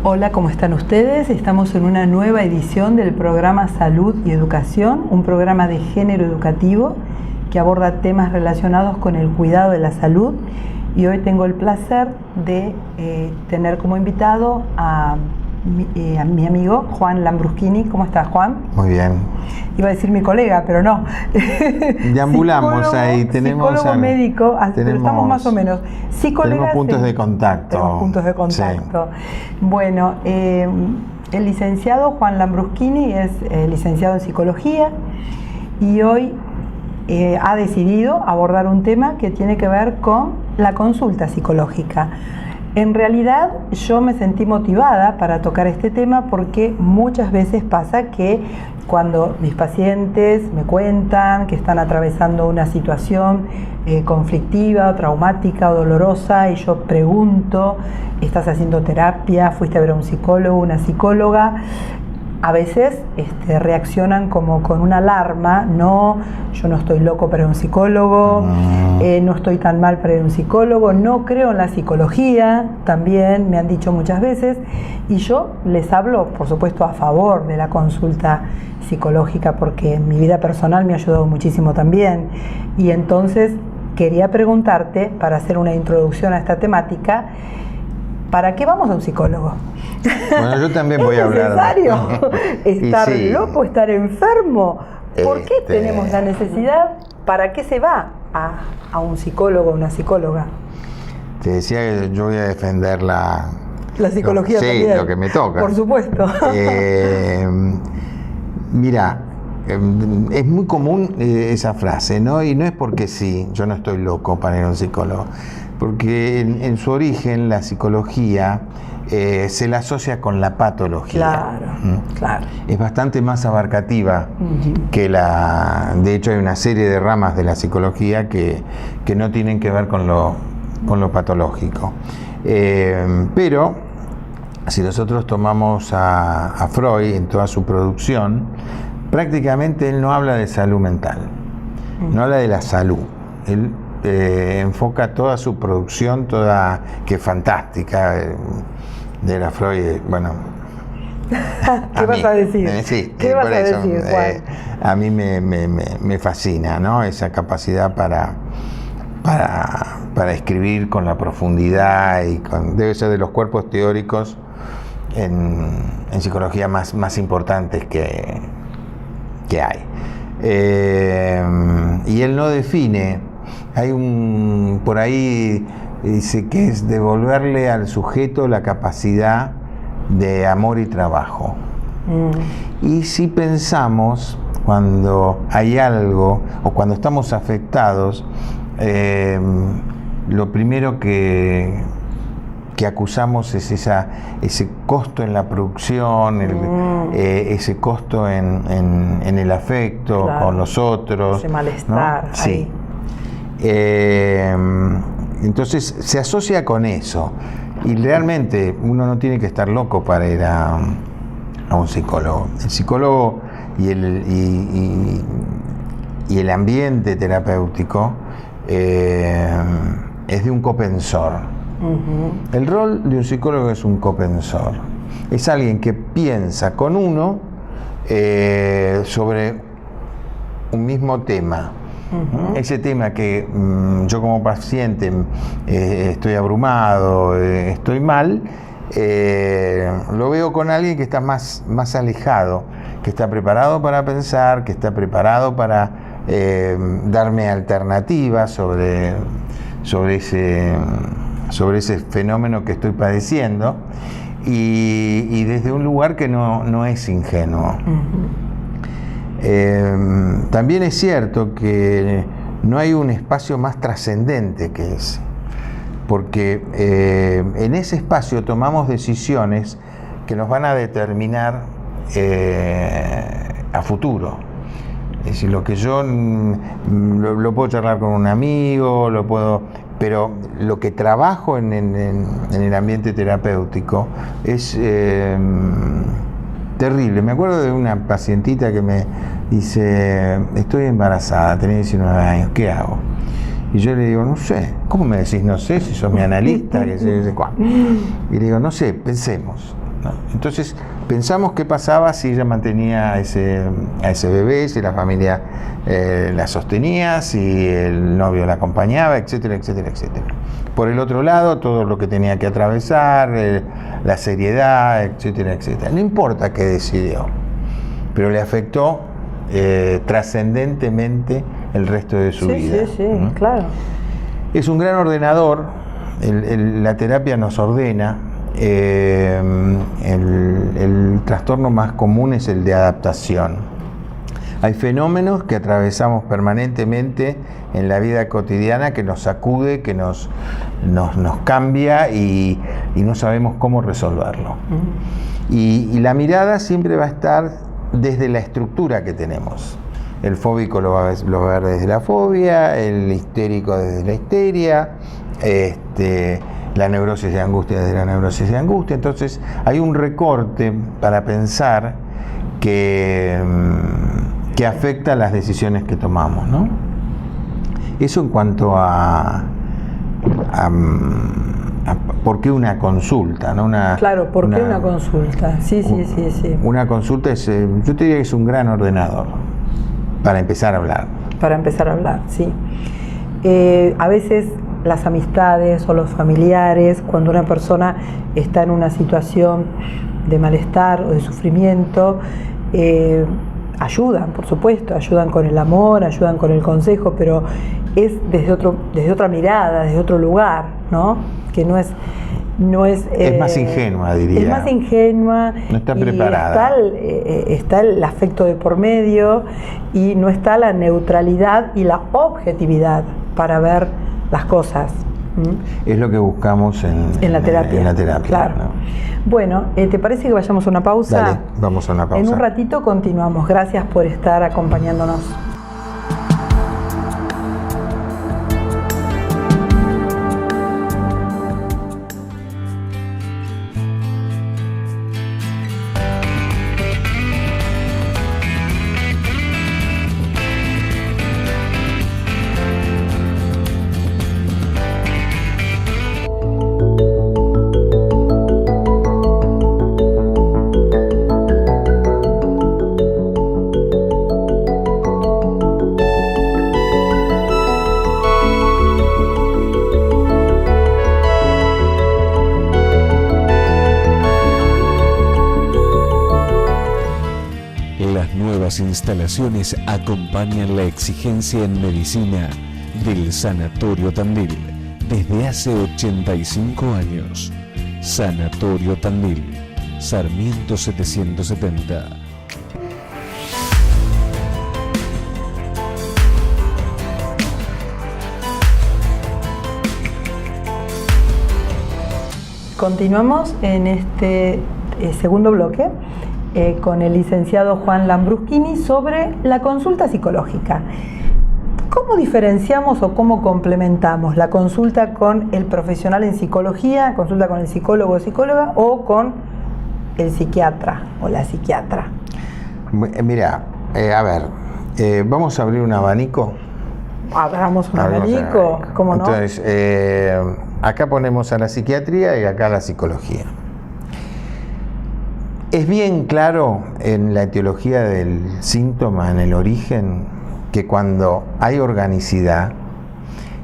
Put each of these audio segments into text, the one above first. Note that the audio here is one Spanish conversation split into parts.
Hola, ¿cómo están ustedes? Estamos en una nueva edición del programa Salud y Educación, un programa de género educativo que aborda temas relacionados con el cuidado de la salud. Y hoy tengo el placer de tener como invitado a mi amigo Juan Lambruschini. ¿Cómo estás, Juan? Muy bien. Iba a decir mi colega, pero no. Deambulamos ahí, tenemos psicólogo médico, pero estamos más o menos. Tenemos puntos de contacto. Tenemos puntos de contacto. Sí. Bueno, el licenciado Juan Lambruschini es licenciado en psicología y hoy ha decidido abordar un tema que tiene que ver con la consulta psicológica. En realidad yo me sentí motivada para tocar este tema porque muchas veces pasa que cuando mis pacientes me cuentan que están atravesando una situación conflictiva, traumática o dolorosa, y yo pregunto, ¿estás haciendo terapia? ¿Fuiste a ver a un psicólogo, una psicóloga? A veces reaccionan como con una alarma: no, yo no estoy loco para ir a un psicólogo, no estoy tan mal para ir a un psicólogo, no creo en la psicología, también me han dicho muchas veces, y yo les hablo, por supuesto, a favor de la consulta psicológica, porque en mi vida personal me ha ayudado muchísimo también. Y entonces quería preguntarte, para hacer una introducción a esta temática, ¿para qué vamos a un psicólogo? Bueno, yo también voy a hablar. ¿Es necesario estar loco, estar enfermo? ¿Por qué tenemos la necesidad? ¿Para qué se va a un psicólogo o una psicóloga? Te decía que yo voy a defender la psicología también. Sí, lo que me toca. Por supuesto. Mira, es muy común esa frase, ¿no? Y no es porque sí, yo no estoy loco para ir a un psicólogo. Porque en su origen la psicología se la asocia con la patología. Claro, claro. Es bastante más abarcativa que de hecho hay una serie de ramas de la psicología que no tienen que ver con lo patológico. Pero si nosotros tomamos a Freud en toda su producción, prácticamente él no habla de salud mental, no habla de la salud. Él enfoca toda su producción, que es fantástica, de la Freud, bueno. ¿Qué vas a decir? Sí, ¿Qué vas a decir, Juan? A mí me fascina, ¿no? Esa capacidad para escribir con la profundidad y debe ser de los cuerpos teóricos en psicología más importantes que hay. Y él no define. Hay por ahí dice que es devolverle al sujeto la capacidad de amor y trabajo. Y si pensamos, cuando hay algo o cuando estamos afectados, lo primero que acusamos es ese costo en la producción, ese costo en el afecto, claro, con los otros. Ese malestar, ¿no? Sí. Entonces se asocia con eso, y realmente uno no tiene que estar loco para ir a un psicólogo. El psicólogo y el ambiente terapéutico es de un copensor. El rol de un psicólogo es un copensor, es alguien que piensa con uno sobre un mismo tema. Ese tema que yo como paciente estoy abrumado, estoy mal, lo veo con alguien que está más alejado, que está preparado para pensar, que está preparado para darme alternativas sobre ese fenómeno que estoy padeciendo, y desde un lugar que no es ingenuo. También es cierto que no hay un espacio más trascendente que ese, porque en ese espacio tomamos decisiones que nos van a determinar a futuro. Es decir, lo que yo lo puedo charlar con un amigo, pero lo que trabajo en el ambiente terapéutico es terrible. Me acuerdo de una pacientita que me dice: estoy embarazada, tenía 19 años, ¿qué hago? Y yo le digo: no sé. ¿Cómo me decís no sé si sos mi analista? Que sé cuándo. Y le digo: no sé, pensemos. ¿no? Entonces pensamos qué pasaba si ella mantenía a ese bebé, si la familia la sostenía, si el novio la acompañaba, etcétera, etcétera, etcétera. Por el otro lado, todo lo que tenía que atravesar, la seriedad, etcétera, etcétera. No importa qué decidió, pero le afectó trascendentemente el resto de su vida. Sí, sí, ¿no? Claro. Es un gran ordenador, la terapia nos ordena. El trastorno más común es el de adaptación. Hay fenómenos que atravesamos permanentemente en la vida cotidiana que nos sacude, que nos cambia y no sabemos cómo resolverlo. Y la mirada siempre va a estar desde la estructura que tenemos. El fóbico lo va a ver desde la fobia, el histérico desde la histeria, la neurosis de angustia desde la neurosis de angustia. Entonces hay un recorte para pensar que afecta las decisiones que tomamos, ¿no? Eso en cuanto a ¿por qué una consulta? ¿No? Claro, ¿por qué una consulta? Sí. Una consulta es, yo te diría que es un gran ordenador para empezar a hablar. Para empezar a hablar, sí. A veces las amistades o los familiares, cuando una persona está en una situación de malestar o de sufrimiento, ayudan, por supuesto, ayudan con el amor, ayudan con el consejo, pero es desde otra mirada, desde otro lugar, ¿no? Que no es más ingenua, diría. Es más ingenua. No está preparada. Está el afecto de por medio y no está la neutralidad y la objetividad para ver las cosas. Es lo que buscamos en la terapia. En la terapia, claro. ¿No? Bueno, ¿te parece que vayamos a una pausa? Dale, vamos a una pausa. En un ratito continuamos. Gracias por estar acompañándonos. Instalaciones acompañan la exigencia en medicina del Sanatorio Tandil desde hace 85 años. Sanatorio Tandil, Sarmiento 770. Continuamos en este segundo bloque con el licenciado Juan Lambruschini sobre la consulta psicológica. ¿Cómo diferenciamos o cómo complementamos la consulta con el profesional en psicología, consulta con el psicólogo o psicóloga, o con el psiquiatra o la psiquiatra? Mira, a ver, vamos a abrir un abanico. Abramos un abanico, ¿cómo no? Entonces, acá ponemos a la psiquiatría y acá a la psicología. Es bien claro en la etiología del síntoma, en el origen, que cuando hay organicidad,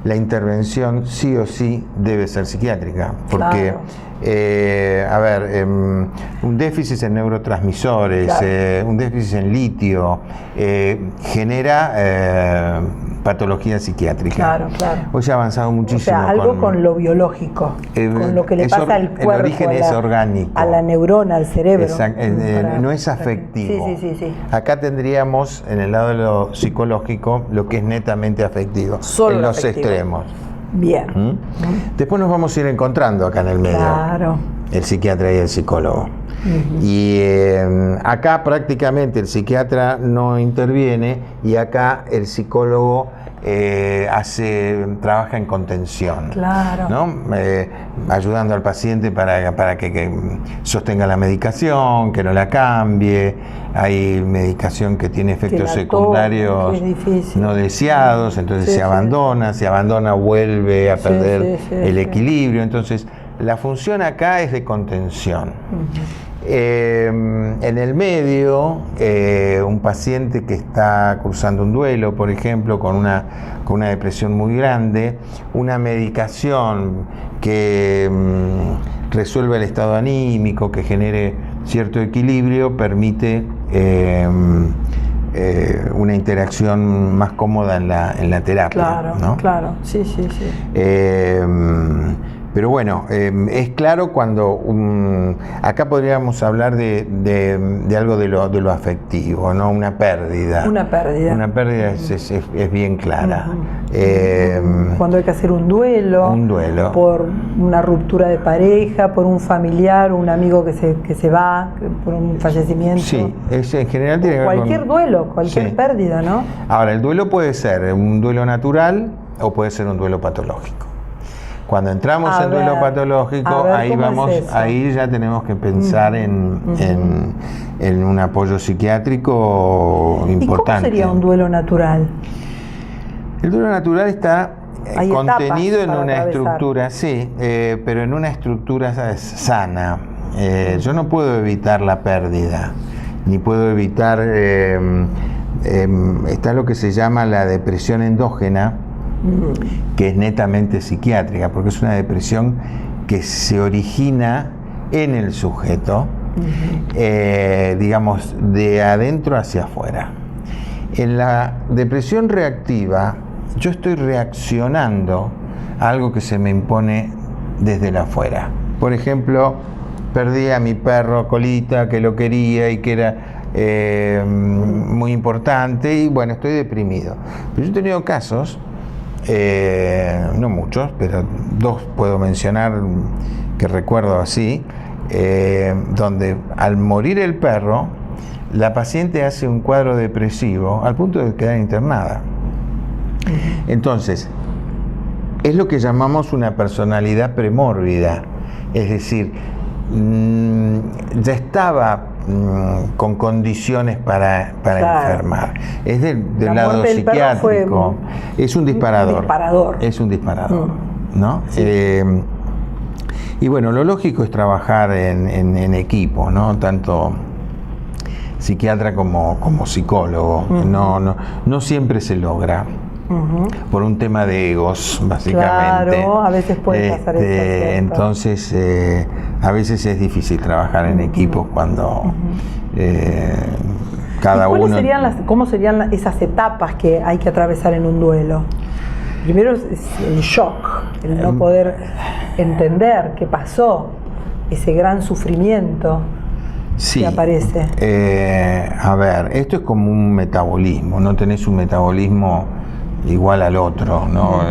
la intervención sí o sí debe ser psiquiátrica, porque, un déficit en neurotransmisores, un déficit en litio, genera patología psiquiátrica. Claro. Hoy se ha avanzado muchísimo. O sea, algo con lo biológico, con lo que le pasa al cuerpo, el origen es orgánico, a la neurona, al cerebro. No es afectivo. Sí. Acá tendríamos, en el lado de lo psicológico, lo que es netamente afectivo, solo en los afectivo. extremos. Bien. Después nos vamos a ir encontrando acá en el medio. Claro. El psiquiatra y el psicólogo. Y acá prácticamente el psiquiatra no interviene y acá el psicólogo trabaja en contención, ¿no? Ayudando al paciente para que sostenga la medicación, que no la cambie. Hay medicación que tiene efectos secundarios no deseados, entonces se abandona, vuelve a perder el equilibrio. Entonces la función acá es de contención. En el medio, un paciente que está cursando un duelo, por ejemplo, con una depresión muy grande, una medicación que resuelva el estado anímico, que genere cierto equilibrio, permite una interacción más cómoda en la terapia. Claro, ¿no? claro, sí. Pero bueno, es claro cuando acá podríamos hablar de algo de lo afectivo, ¿no? Una pérdida. Una pérdida. Una pérdida es bien clara. Cuando hay que hacer un duelo. Un duelo. Por una ruptura de pareja, por un familiar, un amigo que se va, por un fallecimiento. Sí, en general tiene que ver cualquier duelo, cualquier pérdida, ¿no? Ahora, el duelo puede ser un duelo natural o puede ser un duelo patológico. Cuando entramos en duelo patológico, ahí ya tenemos que pensar en un apoyo psiquiátrico importante. ¿Y cómo sería un duelo natural? El duelo natural está contenido en una estructura, pero en una estructura sana. Yo no puedo evitar la pérdida, ni puedo evitar, está lo que se llama la depresión endógena, que es netamente psiquiátrica, porque es una depresión que se origina en el sujeto, digamos, de adentro hacia afuera. En la depresión reactiva, yo estoy reaccionando a algo que se me impone desde la afuera. Por ejemplo, perdí a mi perro Colita, que lo quería y que era muy importante, y bueno, estoy deprimido. Pero yo he tenido casos, no muchos, pero 2 puedo mencionar que recuerdo así, donde al morir el perro, la paciente hace un cuadro depresivo al punto de quedar internada. Entonces, es lo que llamamos una personalidad premórbida, es decir, ya estaba con condiciones para enfermar. Es del lado psiquiátrico. Es un disparador. Es un disparador, ¿no? Sí. Y bueno, lo lógico es trabajar en equipo, ¿no? Tanto psiquiatra como psicólogo. No siempre se logra. Por un tema de egos, básicamente. Claro, a veces puede pasar eso. Entonces, a veces es difícil trabajar en equipos cuando cada uno... ¿Cómo serían esas etapas que hay que atravesar en un duelo? Primero es el shock, el no poder entender qué pasó, ese gran sufrimiento que aparece. A ver, esto es como un metabolismo, no tenés un metabolismo igual al otro, ¿no?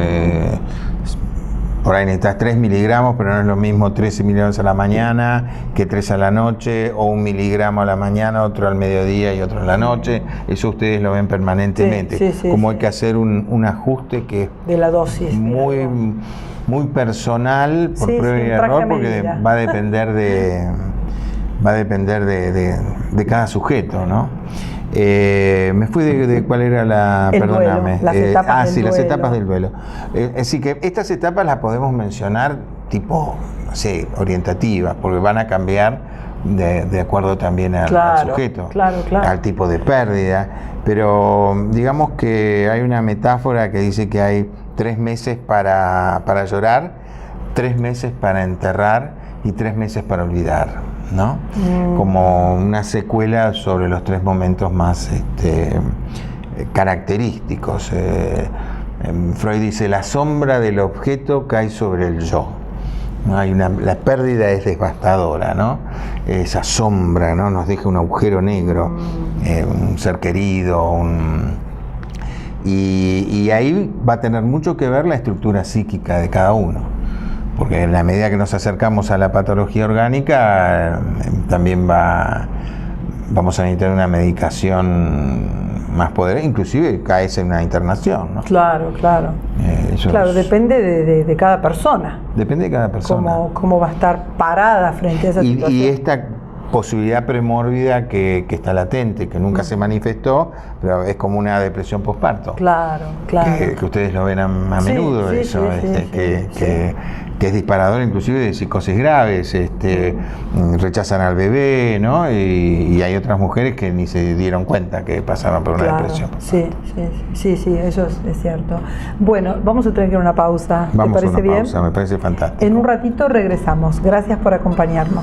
Por ahí necesitas 3 miligramos, pero no es lo mismo 13 miligramos a la mañana que 3 a la noche, o 1 miligramo a la mañana, otro al mediodía y otro a la noche. Eso ustedes lo ven permanentemente. Como hay que hacer un ajuste que es de la dosis, muy personal, por prueba y error, porque va a depender de cada sujeto, ¿no? Me fui de cuál era perdóname. Las etapas del las duelo. etapas del duelo. Así que estas etapas las podemos mencionar tipo, no sé, orientativas, porque van a cambiar de acuerdo también al sujeto, al tipo de pérdida. Pero digamos que hay una metáfora que dice que hay 3 meses para llorar, 3 meses para enterrar y 3 meses para olvidar, ¿no? Como una secuela sobre los 3 momentos más característicos. Freud dice: la sombra del objeto cae sobre el yo. La pérdida es devastadora, ¿no? Esa sombra, ¿no? Nos deja un agujero negro, un ser querido, y ahí va a tener mucho que ver la estructura psíquica de cada uno. Porque en la medida que nos acercamos a la patología orgánica, también vamos a necesitar una medicación más poderosa, inclusive caes en una internación, ¿no? Claro. Depende de cada persona. Depende de cada persona. Cómo va a estar parada frente a esa situación. Y esta posibilidad premórbida que está latente, que nunca se manifestó, pero es como una depresión postparto. Claro. Que ustedes lo ven a menudo, eso, que es disparador inclusive de psicosis graves, rechazan al bebé, ¿no? Y hay otras mujeres que ni se dieron cuenta que pasaban por una depresión. Sí, eso es cierto. Bueno, vamos a tener que ir a una pausa. ¿Te parece bien? Pausa, me parece fantástico. En un ratito regresamos. Gracias por acompañarnos.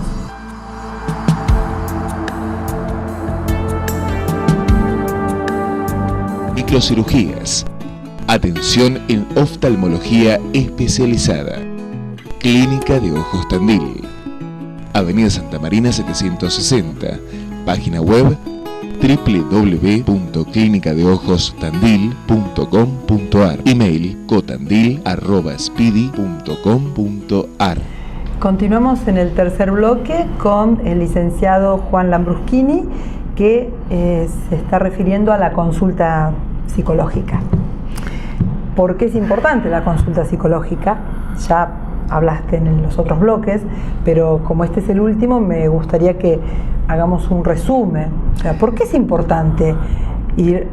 Microcirugías. Atención en oftalmología especializada. Clínica de Ojos Tandil. Avenida Santa Marina 760. Página web www.clinicadeojostandil.com.ar. Email cotandil@speedy.com.ar. Continuamos en el tercer bloque con el licenciado Juan Lambruschini, que se está refiriendo a la consulta psicológica. ¿Por qué es importante la consulta psicológica? Ya hablaste en los otros bloques, pero como este es el último, me gustaría que hagamos un resumen. O sea, ¿por qué es importante ir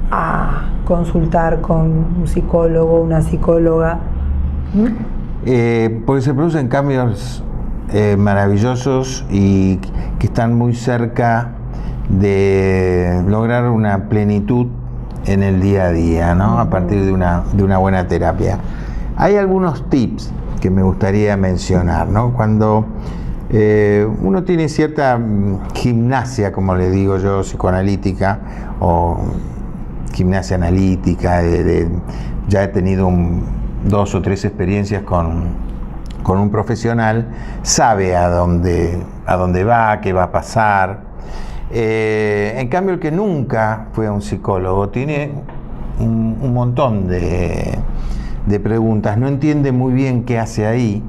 a consultar con un psicólogo, una psicóloga? Porque se producen cambios maravillosos y que están muy cerca de lograr una plenitud en el día a día, ¿no? A partir de una buena terapia. Hay algunos tips que me gustaría mencionar, ¿no? Cuando uno tiene cierta gimnasia, como le digo yo, psicoanalítica o gimnasia analítica, ya he tenido 2 o 3 experiencias con un profesional, sabe a dónde va, qué va a pasar. En cambio, el que nunca fue a un psicólogo tiene un montón de preguntas, no entiende muy bien qué hace ahí,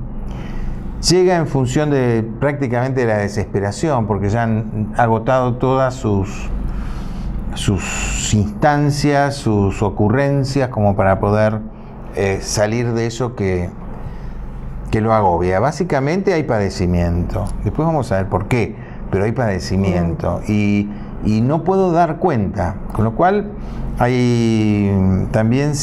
llega en función de prácticamente la desesperación, porque ya han agotado todas sus instancias, sus ocurrencias, como para poder salir de eso que lo agobia. Básicamente hay padecimiento, después vamos a ver por qué, pero hay padecimiento y no puedo dar cuenta, con lo cual hay también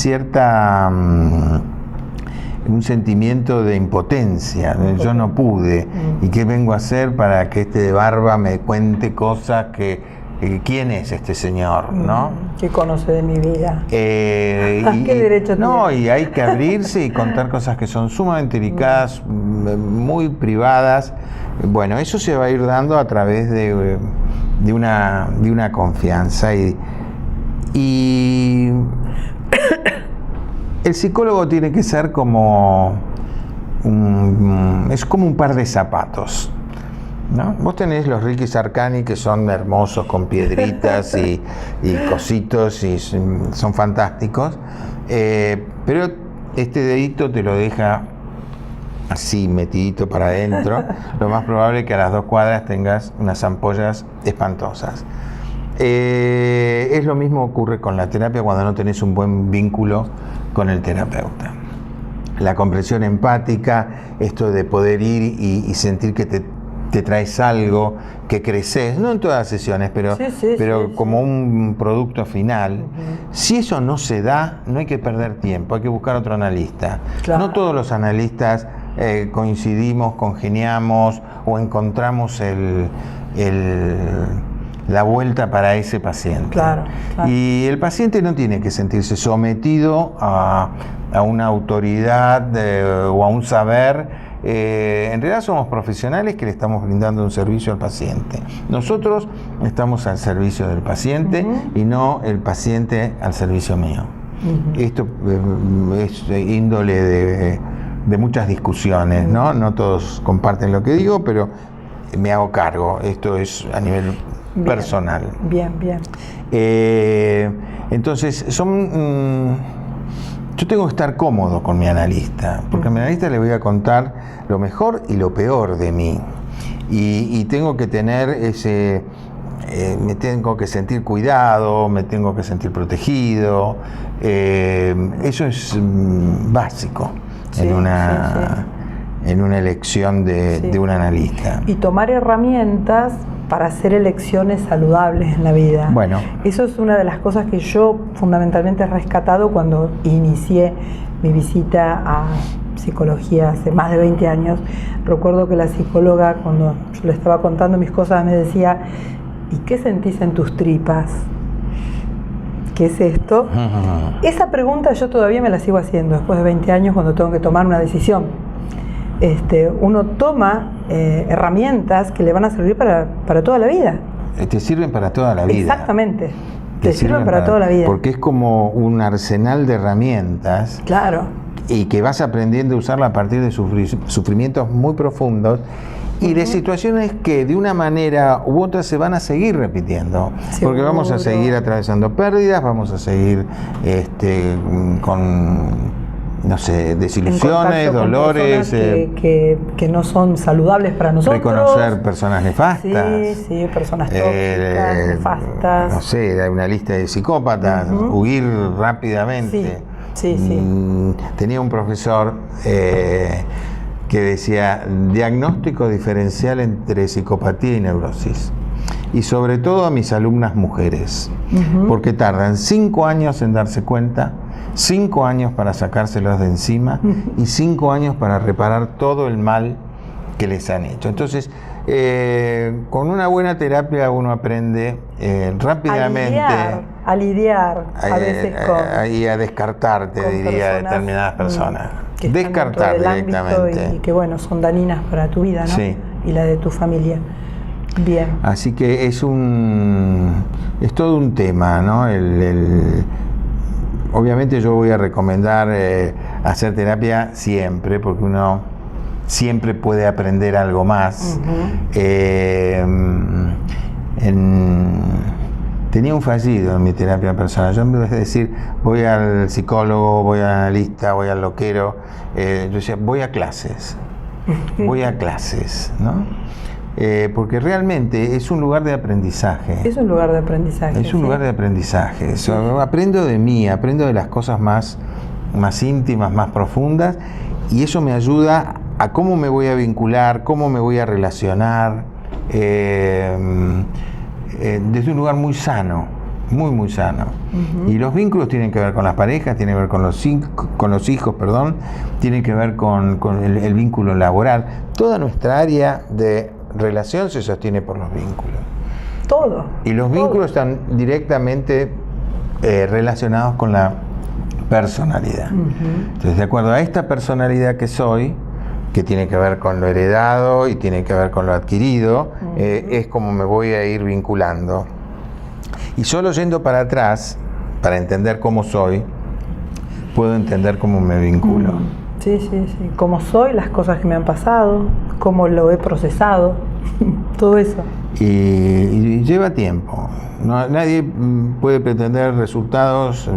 un sentimiento de impotencia. Yo no pude, ¿y qué vengo a hacer para que este de barba me cuente cosas ¿quién es este señor? ¿No? ¿Qué conoce de mi vida? ¿Qué derecho tiene? No, y hay que abrirse y contar cosas que son sumamente delicadas, muy privadas. Bueno, eso se va a ir dando a través de una confianza y el psicólogo tiene que ser como es como un par de zapatos, ¿no? Vos tenés los Riquis Arcani, que son hermosos, con piedritas y cositos, y son fantásticos, pero este dedito te lo deja así metidito para adentro. Lo más probable es que a las 2 cuadras tengas unas ampollas espantosas. Es lo mismo ocurre con la terapia cuando no tenés un buen vínculo con el terapeuta. La comprensión empática, esto de poder ir y sentir que te traes algo, que creces, no en todas las sesiones, pero como un producto final. Si eso no se da, no hay que perder tiempo, hay que buscar otro analista. Claro. No todos los analistas coincidimos, congeniamos o encontramos la vuelta para ese paciente. Claro. Y el paciente no tiene que sentirse sometido a una autoridad o a un saber. En realidad somos profesionales que le estamos brindando un servicio al paciente. Nosotros estamos al servicio del paciente y no el paciente al servicio mío. Esto es índole de muchas discusiones, ¿no? No todos comparten lo que digo, pero me hago cargo. Esto es a nivel personal. Bien. Entonces, yo tengo que estar cómodo con mi analista, porque a mi analista le voy a contar lo mejor y lo peor de mí. Y tengo que tener me tengo que sentir cuidado, me tengo que sentir protegido. Eso es básico en una elección de un analista. Y tomar herramientas para hacer elecciones saludables en la vida. Bueno. Eso es una de las cosas que yo fundamentalmente he rescatado cuando inicié mi visita a psicología hace más de 20 años. Recuerdo que la psicóloga, cuando yo le estaba contando mis cosas, me decía: ¿y qué sentís en tus tripas? ¿Qué es esto? Esa pregunta yo todavía me la sigo haciendo después de 20 años cuando tengo que tomar una decisión. Uno toma herramientas que le van a servir para toda la vida. Te sirven para toda la vida. Exactamente. Te sirven para toda la vida. Porque es como un arsenal de herramientas. Claro. Y que vas aprendiendo a usarla a partir de sufrimientos muy profundos y de situaciones que de una manera u otra se van a seguir repitiendo. Seguro. Porque vamos a seguir atravesando pérdidas, vamos a seguir con, no sé, desilusiones, dolores. Que no son saludables para nosotros. Reconocer personas nefastas. Sí, personas tóxicas, nefastas. No sé, hay una lista de psicópatas, huir rápidamente. Sí. Tenía un profesor que decía: diagnóstico diferencial entre psicopatía y neurosis. Y sobre todo a mis alumnas mujeres, porque tardan 5 años en darse cuenta, 5 años para sacárselos de encima y 5 años para reparar todo el mal que les han hecho. Entonces, con una buena terapia uno aprende rápidamente a lidiar a veces y a descartar, te diría, determinadas personas. Descartar directamente. Y que bueno, son dañinas para tu vida, ¿no? Sí. Y la de tu familia. Bien. Así que es todo un tema, ¿no? Obviamente yo voy a recomendar hacer terapia siempre, porque uno siempre puede aprender algo más. Tenía un fallido en mi terapia personal. Yo en vez de decir voy al psicólogo, voy al analista, voy al loquero, yo decía voy a clases, ¿no? Porque realmente es un lugar de aprendizaje. Es un lugar de aprendizaje. Es un lugar de aprendizaje. Aprendo de mí, aprendo de las cosas más íntimas, más profundas, y eso me ayuda a cómo me voy a vincular, cómo me voy a relacionar, desde un lugar muy sano, muy sano. Y los vínculos tienen que ver con las parejas, tienen que ver con los hijos, tienen que ver con el vínculo laboral. Toda nuestra área de relación se sostiene por los vínculos. Todo. Y los vínculos están directamente relacionados con la personalidad. Entonces, de acuerdo a esta personalidad que soy, que tiene que ver con lo heredado y tiene que ver con lo adquirido, es como me voy a ir vinculando. Y solo yendo para atrás, para entender cómo soy, puedo entender cómo me vinculo. Sí. Cómo soy, las cosas que me han pasado, cómo lo he procesado, todo eso. Y lleva tiempo. Nadie puede pretender resultados,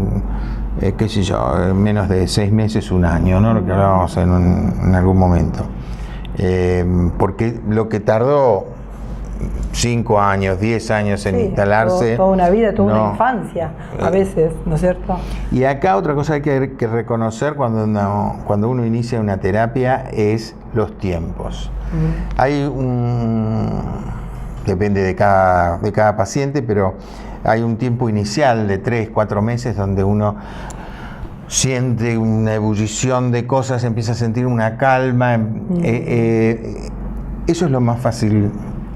qué sé yo, en menos de 6 meses, 1 año, ¿no? Lo que hablábamos en algún momento. Porque lo que tardó 5 años, 10 años en instalarse. Toda una vida, toda una infancia, a veces, ¿no es cierto? Y acá otra cosa que hay que reconocer cuando uno inicia una terapia es los tiempos. Hay depende de cada paciente, pero hay un tiempo inicial de 3, 4 meses donde uno siente una ebullición de cosas, empieza a sentir una calma. Eso es lo más fácil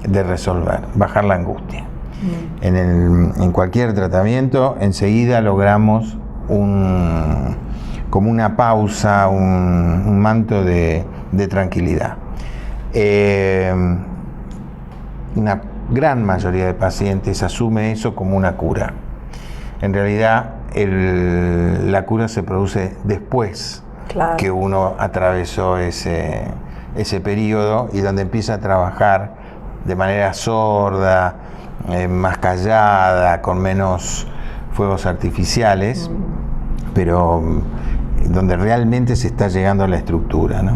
de resolver, bajar la angustia. En cualquier tratamiento enseguida logramos como una pausa, un manto de tranquilidad. Una gran mayoría de pacientes asume eso como una cura. En realidad la cura se produce después que uno atravesó ese periodo y donde empieza a trabajar de manera sorda, más callada, con menos fuegos artificiales, pero donde realmente se está llegando a la estructura, ¿no?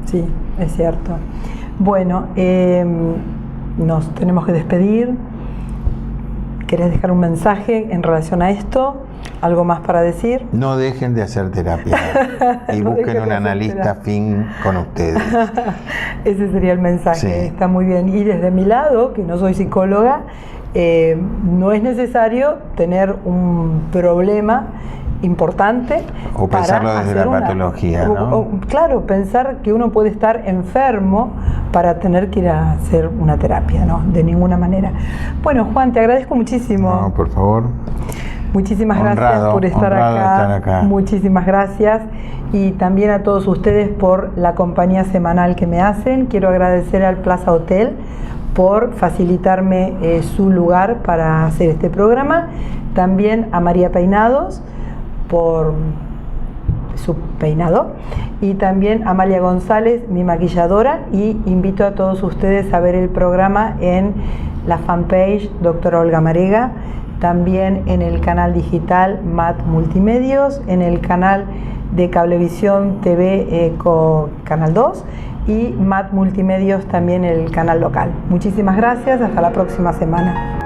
Sí, es cierto. Bueno, nos tenemos que despedir. ¿querés dejar un mensaje en relación a esto? ¿Algo más para decir? No dejen de hacer terapia y No busquen dejen un de hacer analista terapia. afín con ustedes. Ese sería el mensaje, Sí. está muy bien. Y desde mi lado, que no soy psicóloga, no es necesario tener un problema importante O pensarlo para desde hacer la patología, ¿no? Claro, pensar que uno puede estar enfermo para tener que ir a hacer una terapia, ¿no? De ninguna manera. Bueno, Juan, te agradezco muchísimo. No, por favor. Muchísimas gracias Honrado, por estar honrado de estar acá. Muchísimas gracias. Y también a todos ustedes por la compañía semanal que me hacen. Quiero agradecer al Plaza Hotel por facilitarme su lugar para hacer este programa. También a María Peinados por su peinado, y también a Amalia González, mi maquilladora, y invito a todos ustedes a ver el programa en la fanpage Doctora Olga Marega, también en el canal digital MAT Multimedios, en el canal de Cablevisión TV Canal 2 y MAT Multimedios también el canal local. Muchísimas gracias, hasta la próxima semana.